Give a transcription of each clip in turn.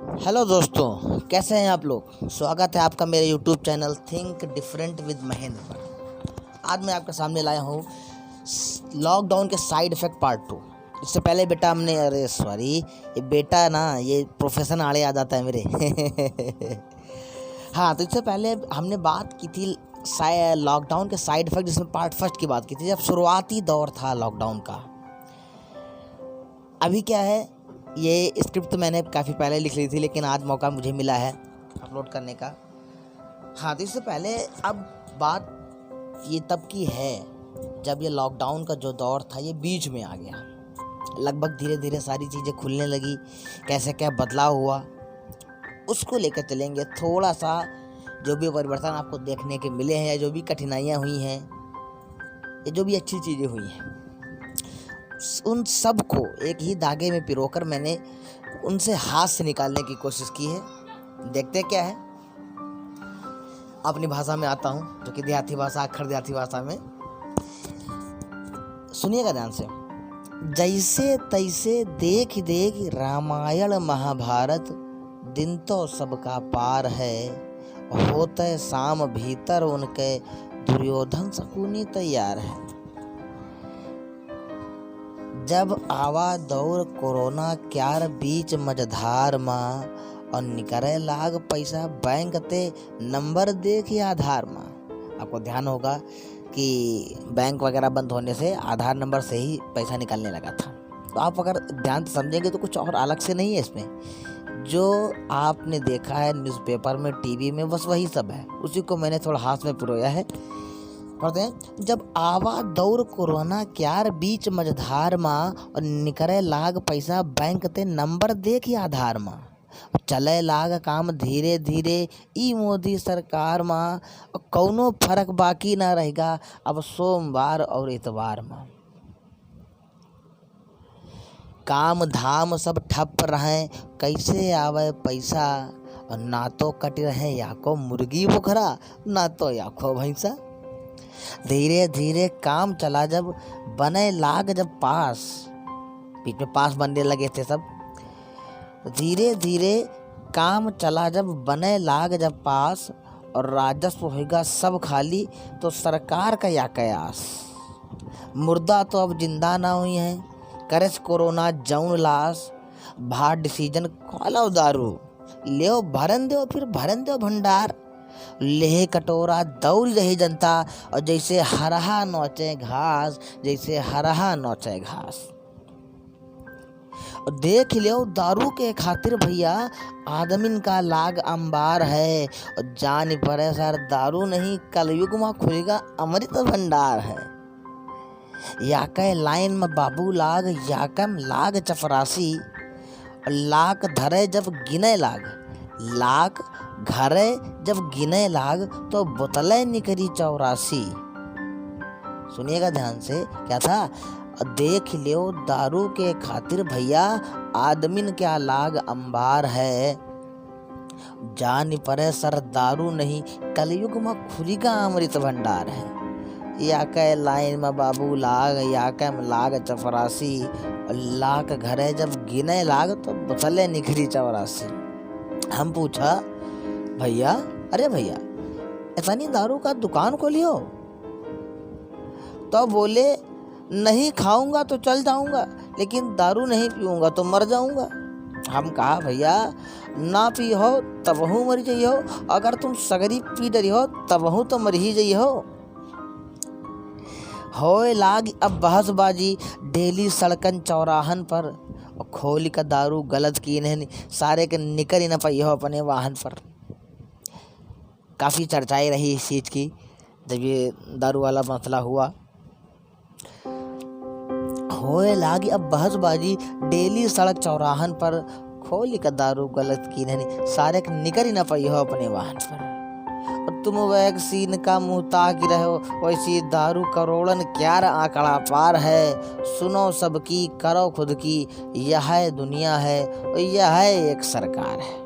Hello दोस्तों, कैसे हैं आप लोग। स्वागत है आपका मेरे YouTube channel think different with Mahendra पर। आज मैं आपके सामने लाया हूँ लॉकडाउन के साइड इफ़ेक्ट पार्ट 2। इससे पहले बेटा हमने ये बेटा ना, ये प्रोफेशन आड़े आ जाता है मेरे हाँ, तो इससे पहले हमने बात की थी लॉकडाउन के साइड इफ़ेक्ट, जिसमें पार्ट फर्स्ट की बात की थी, जब शुरुआती दौर था लॉकडाउन का। अभी क्या है, ये स्क्रिप्ट तो मैंने काफ़ी पहले लिख ली थी, लेकिन आज मौका मुझे मिला है अपलोड करने का। हाँ, तो इससे पहले अब बात ये तब की है जब ये लॉकडाउन का जो दौर था ये बीच में आ गया। लगभग धीरे धीरे सारी चीज़ें खुलने लगी, कैसे क्या बदलाव हुआ उसको लेकर चलेंगे। थोड़ा सा जो भी परिवर्तन आपको देखने के मिले हैं, या जो भी कठिनाइयाँ हुई हैं, या जो भी अच्छी चीज़ें हुई हैं, उन सब को एक ही धागे में पिरोकर मैंने उनसे हाथ से निकालने की कोशिश की है। देखते क्या है। अपनी भाषा में आता हूँ, जो कि देहाती भाषा, अक्खर देहाती भाषा में। सुनिएगा ध्यान से। जैसे तैसे देख देख रामायण महाभारत, दिन तो सबका पार है, होते शाम भीतर उनके दुर्योधन शकुनी तैयार है। जब आवा दौर कोरोना क्यार बीच मझधार माँ, और निकरे लाग पैसा बैंक ते नंबर देख आधार माँ। आपको ध्यान होगा कि बैंक वगैरह बंद होने से आधार नंबर से ही पैसा निकलने लगा था। तो आप अगर ध्यान से समझेंगे तो कुछ और अलग से नहीं है इसमें। जो आपने देखा है न्यूज़पेपर में, टीवी में, बस वही सब है। उसी को मैंने थोड़ा हाथ में पिरोया है। पढ़ते हैं। जब आवा दौर कोरोना क्यार बीच मझधार माँ, और निकरे लाग पैसा बैंक ते नंबर देख आधार माँ, चले लाग काम धीरे धीरे ई मोदी सरकार माँ, कौनो फर्क बाकी ना रहेगा अब सोमवार और इतवार माँ। काम धाम सब ठप रहे, कैसे आवे पैसा, और ना तो कट रहे याको मुर्गी बुखरा, ना तो याको भैंसा। धीरे धीरे काम चला जब बने लाग जब पास, बीच में पास बनने लगे थे सब। धीरे धीरे काम चला जब बने लाग जब पास, और राजस्व होगा सब खाली, तो सरकार का या कयास। मुर्दा तो अब जिंदा ना हुई हैं, करस कोरोना जौन लाश, भार डिसीजन खोलो दारू, ले भरन दो फिर भरन दो भंडार। लेह कटोरा दौड़ रही जनता, और जैसे हरहा नोचे घास, जैसे हरहा नोचे घास। और देख लो दारू के खातिर भैया, आदमिन का लाग अंबार है, और जान पड़े सर दारू नहीं, कलयुग में खुलेगा अमृत भंडार है। याके लाइन में बाबू लाग, याकम लाग चपरासी, लाख धरे जब गिने लाग, लाख घरे जब गिने लाग, तो बोतलें निकली 84। सुनिएगा ध्यान से, क्या था। देख लो दारू के खातिर भैया, आदमिन क्या लाग अंबार है, जान परे सर दारू नहीं, कलयुग में खुलेगा अमृत भंडार है। या के लाइन में बाबू लाग, या के लाग चपरासी, लाख घरे जब गिने लाग, तो बोतलें निकली 84। हम पूछा भैया, अरे भैया इतनी दारू का दुकान खोलियो? तो बोले नहीं खाऊंगा तो चल जाऊंगा, लेकिन दारू नहीं पीऊंगा तो मर जाऊंगा। हम कहा भैया ना पी हो तबहू मर जाइयो, अगर तुम सगरी पी डरी हो तबहू तो मर ही जाइयो। होए लाग अब बहसबाजी डेली सड़कन चौराहन पर, और खोली का दारू गलत की नहीं, सारे के निकल ही न पाई हो अपने वाहन पर। काफ़ी चर्चाएं रही इस चीज़ की जब ये दारू वाला मसला हुआ। होए लागी अब बहसबाजी डेली सड़क चौराहन पर, खोली का दारू गलत की नहीं, सारे के निकल ही न पाई हो अपने वाहन पर। और तुम वैक्सीन का मुँह ताक रहो, वैसी दारू करोड़न क्यार आंकड़ा पार है। सुनो सबकी करो खुद की, यह है दुनिया है और यह है एक सरकार है।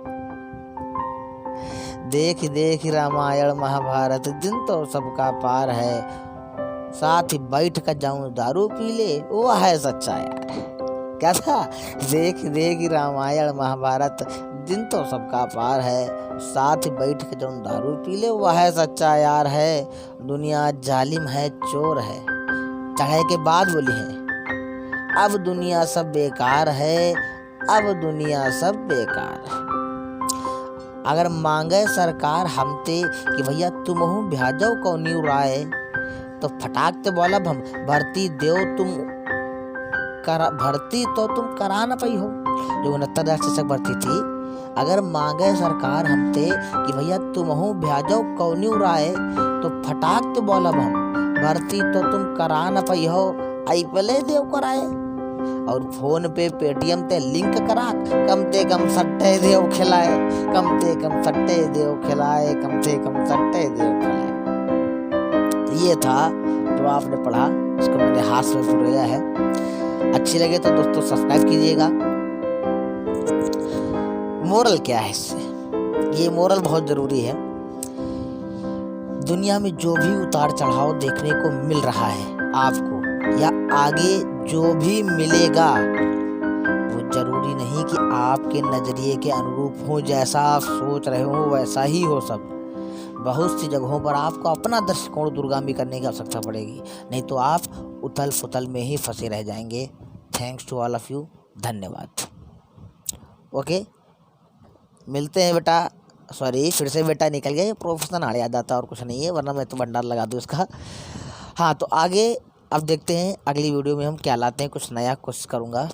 देख देख रामायण महाभारत, दिन तो सबका पार है, साथ ही बैठ कर जाऊं दारू पी ले, वो है सच्चा यार। क्या था। देख देख रामायण महाभारत, दिन तो सबका पार है, साथ बैठ के जौन दारू पी ले वह सच्चा यार है। दुनिया जालिम है, चोर है, चढ़े के बाद बोली है अब दुनिया सब बेकार है, अब दुनिया सब बेकार है। अगर मांगे सरकार हमते कि भैया तुमहू भेजो कौनी राय, तो फटाक ते बोलब हम भर्ती देव तुम भर्ती तो तुम करा ना पाई हो। जो 69,000 शिक्षक भर्ती थी, अगर मांगे सरकार हमते कि भैया तुमहू भेजो कौनी राय, तो फटाक ते बोलब हम भर्ती तो तुम करा ना पाई हो, आई पले देव कराए। और फोन पे पेटीएम ते लिंक करा, कम ते कम सट्टे देव खिलाए, कम ते कम सट्टे देव खिलाए, कम से कम सट्टे देव खिलाए। ये था जो आपने पढ़ा, इसको मैंने हाथ में पढ़ाया है। अच्छी लगे तो दोस्तों सब्सक्राइब कीजिएगा। मोरल क्या है इससे? ये मोरल बहुत जरूरी है। दुनिया में जो भी उतार चढ़ाव देखने को मिल रहा है आपको, या आगे जो भी मिलेगा, वो जरूरी नहीं कि आपके नजरिए के अनुरूप हो। जैसा आप सोच रहे हो वैसा ही हो सब। बहुत सी जगहों पर आपको अपना दृष्टिकोण दूरगामी करने की आवश्यकता पड़ेगी, नहीं तो आप उथल पुथल में ही फंसे रह जाएंगे। Thanks to all of you. धन्यवाद। ओके, मिलते हैं बेटा। सॉरी, फिर से बेटा निकल गया, प्रोफेशनल आ याद आता और कुछ नहीं है, वरना मैं तो भंडार लगा दूँ इसका। हाँ, तो आगे अब देखते हैं अगली वीडियो में हम क्या लाते हैं, कुछ नया कोशिश करूँगा।